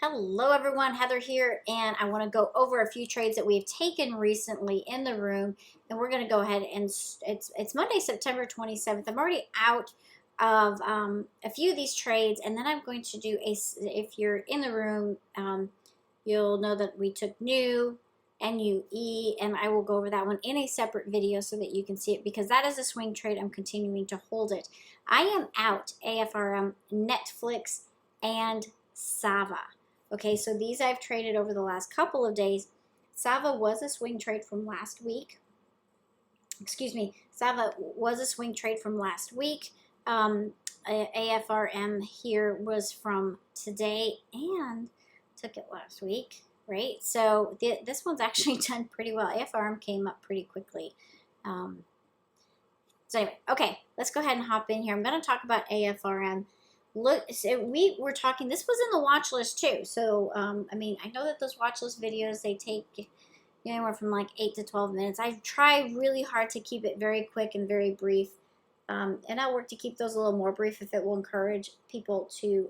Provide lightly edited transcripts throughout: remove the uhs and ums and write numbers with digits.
Hello everyone, Heather here, and I want to go over a few trades that we've taken recently in the room, and we're going to go ahead and it's Monday, September 27th. I'm already out of a few of these trades, and then I'm going to do if you're in the room, you'll know that we took NUE, NUE, and I will go over that one in a separate video so that you can see it, because that is a swing trade. I'm continuing to hold it. I am out AFRM, Netflix, and Sava. Okay, so these I've traded over the last couple of days. Sava was a swing trade from last week. Sava was a swing trade from last week. AFRM here was from today and took it last week, right? So this one's actually done pretty well. AFRM came up pretty quickly. So anyway, okay, let's go ahead and hop in here. I'm going to talk about AFRM. Look, so we were talking, this was in the watch list too. So, I mean, I know that those watch list videos, they take anywhere from like 8 to 12 minutes. I try really hard to keep it very quick and very brief. And I'll work to keep those a little more brief if it will encourage people to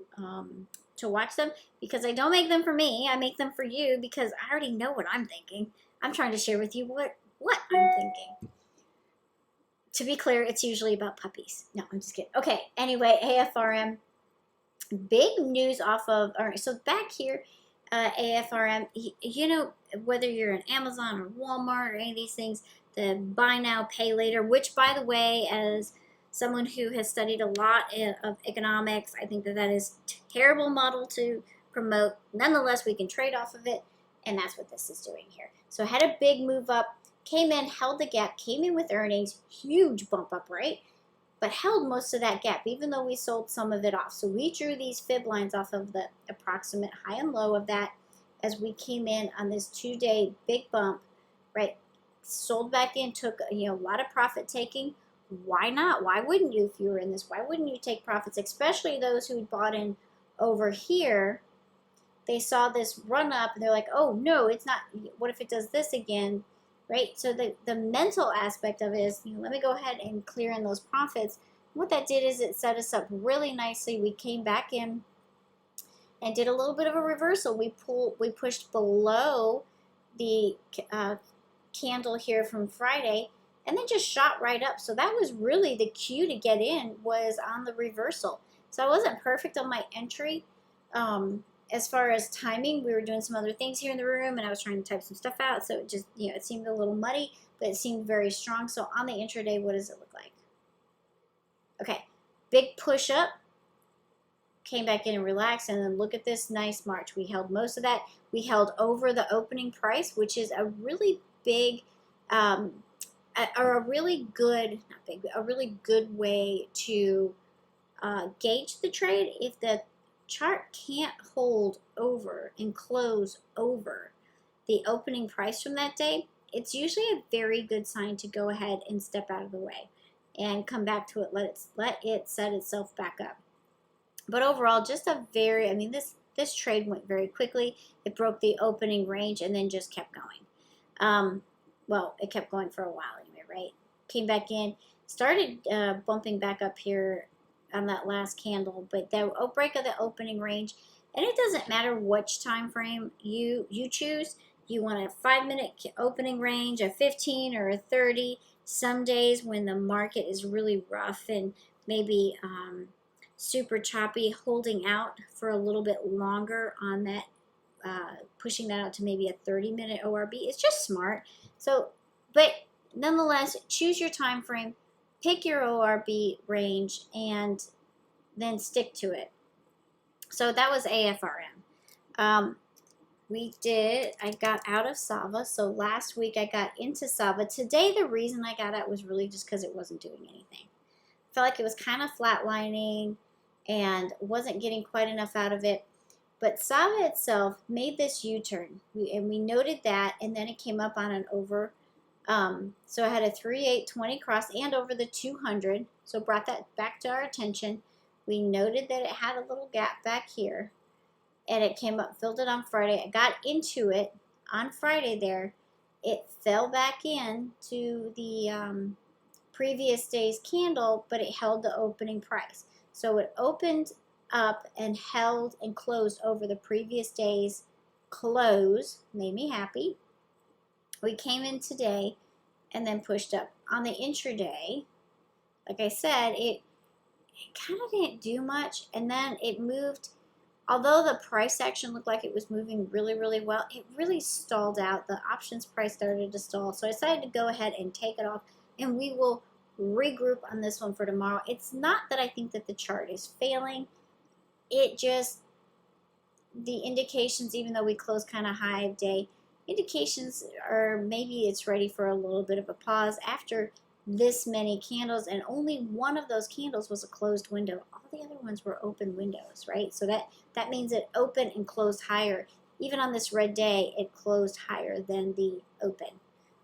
watch them, because I don't make them for me. I make them for you because I already know what I'm thinking. I'm trying to share with you what I'm thinking. To be clear, it's usually about puppies. No, I'm just kidding. Okay, anyway, AFRM. Big news off of, all right, so back here, AFRM, you know, whether you're in Amazon or Walmart or any of these things, the buy now, pay later, which, by the way, as someone who has studied a lot of economics, I think that that is a terrible model to promote. Nonetheless, we can trade off of it, and that's what this is doing here. So had a big move up, came in, held the gap, came in with earnings, huge bump up, right? But held most of that gap, even though we sold some of it off. So we drew these fib lines off of the approximate high and low of that as we came in on this 2-day big bump, right? Sold back in, took a lot of profit taking. Why not? Why wouldn't you if you were in this? Why wouldn't you take profits, especially those who bought in over here? They saw this run up and they're like, oh no, it's not. What if it does this again? Right, so the mental aspect of it is, let me go ahead and clear in those profits. What that did is it set us up really nicely. We came back in and did a little bit of a reversal. We pushed below the candle here from Friday, and then just shot right up. So that was really the cue to get in, was on the reversal. So I wasn't perfect on my entry. As far as timing, we were doing some other things here in the room, and I was trying to type some stuff out, so it just, it seemed a little muddy, but it seemed very strong. So on the intraday, what does it look like? Okay, big push up, came back in and relaxed, and then look at this nice march. We held most of that. We held over the opening price, which is a really big, or a really good, not big, a really good way to gauge the trade. If the chart can't hold over and close over the opening price from that day, it's usually a very good sign to go ahead and step out of the way and come back to it, let it set itself back up. But overall, just a very, this trade went very quickly. It broke the opening range and then just kept going. Well, it kept going for a while anyway, right? Came back in, started bumping back up here on that last candle, but the break of the opening range, and it doesn't matter which time frame you choose. You want a 5-minute opening range, a 15 or a 30. Some days when the market is really rough and maybe super choppy, holding out for a little bit longer on that, pushing that out to maybe a 30-minute ORB. It's just smart. So, but nonetheless, choose your time frame. Pick your ORB range and then stick to it. So that was AFRM. I got out of Sava. So last week I got into Sava. Today the reason I got out was really just because it wasn't doing anything. I felt like it was kind of flatlining and wasn't getting quite enough out of it. But Sava itself made this U-turn. We noted that, and then it came up on an over. So I had a 3-8-20 cross and over the 200, so brought that back to our attention. We noted that it had a little gap back here, and it came up, filled it on Friday. I got into it on Friday there. It fell back in to the previous day's candle, but it held the opening price. So it opened up and held and closed over the previous day's close. Made me happy. We came in today and then pushed up. On the intraday, like I said, it kind of didn't do much, and then it moved. Although the price action looked like it was moving really, really well, it really stalled out. The options price started to stall. So I decided to go ahead and take it off, and we will regroup on this one for tomorrow. It's not that I think that the chart is failing. It just, the indications, even though we closed kind of high of day, indications are maybe it's ready for a little bit of a pause after this many candles, and only one of those candles was a closed window. All the other ones were open windows, right? So that means it opened and closed higher. Even on this red day, it closed higher than the open.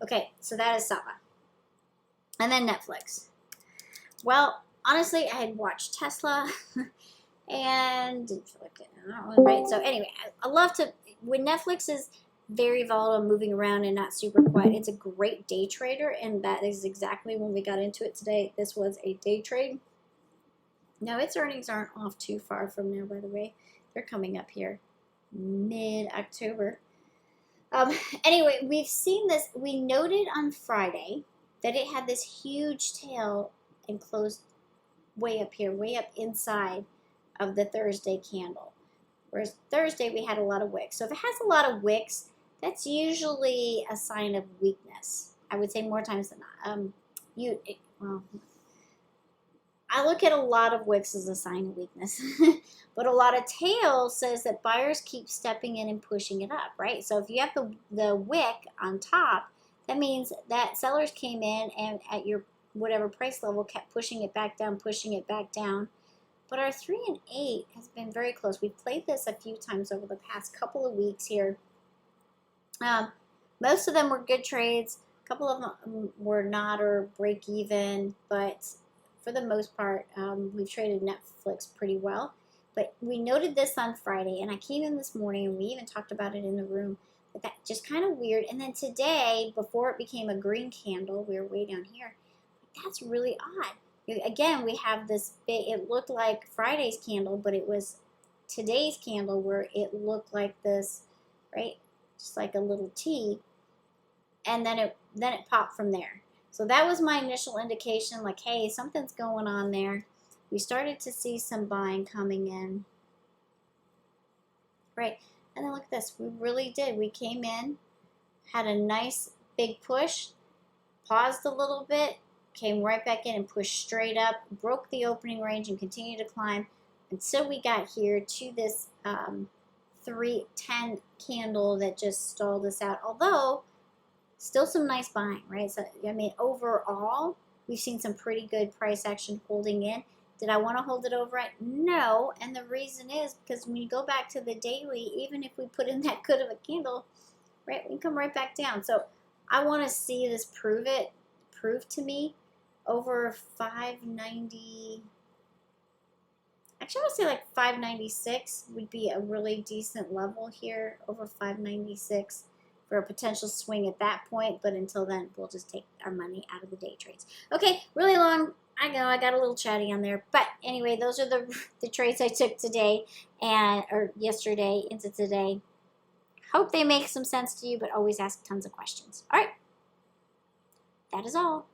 Okay, so that is Saba. And then Netflix. Well, honestly, I had watched Tesla and didn't feel like it. Right? So anyway, I love to, when Netflix is very volatile, moving around and not super quiet, it's a great day trader, and that is exactly when we got into it today. This was a day trade. Now, its earnings aren't off too far from now, by the way. They're coming up here mid-October. Anyway, we've seen this. We noted on Friday that it had this huge tail and closed way up here, way up inside of the Thursday candle. Whereas Thursday, we had a lot of wicks. So if it has a lot of wicks, that's usually a sign of weakness. I would say more times than not. I look at a lot of wicks as a sign of weakness. But a lot of tail says that buyers keep stepping in and pushing it up, right? So if you have the wick on top, that means that sellers came in and at your whatever price level kept pushing it back down, pushing it back down. But our 3 and 8 has been very close. We've played this a few times over the past couple of weeks here. Most of them were good trades. A couple of them were not or break even, but for the most part, we've traded Netflix pretty well. But we noted this on Friday, and I came in this morning, and we even talked about it in the room, but that just kind of weird. And then today, before it became a green candle, we were way down here. That's really odd. Again, we have this big, it looked like Friday's candle, but it was today's candle where it looked like this, right? Just like a little T, and then it popped from there. So that was my initial indication, like, hey, something's going on there. We started to see some buying coming in, right? And then look at this, we really did. We came in, had a nice big push, paused a little bit, came right back in and pushed straight up, broke the opening range and continued to climb until we got here to this 310 candle that just stalled us out. Although, still some nice buying, right? So, I mean, overall, we've seen some pretty good price action holding in. Did I want to hold it over it? No, and the reason is because when you go back to the daily, even if we put in that good of a candle, right, we can come right back down. So I want to see this prove to me over 590. Actually, I would say like 596 would be a really decent level here, over 596 for a potential swing at that point. But until then, we'll just take our money out of the day trades. Okay, really long. I know I got a little chatty on there, but anyway, those are the trades I took today or yesterday into today. Hope they make some sense to you, but always ask tons of questions. All right, that is all.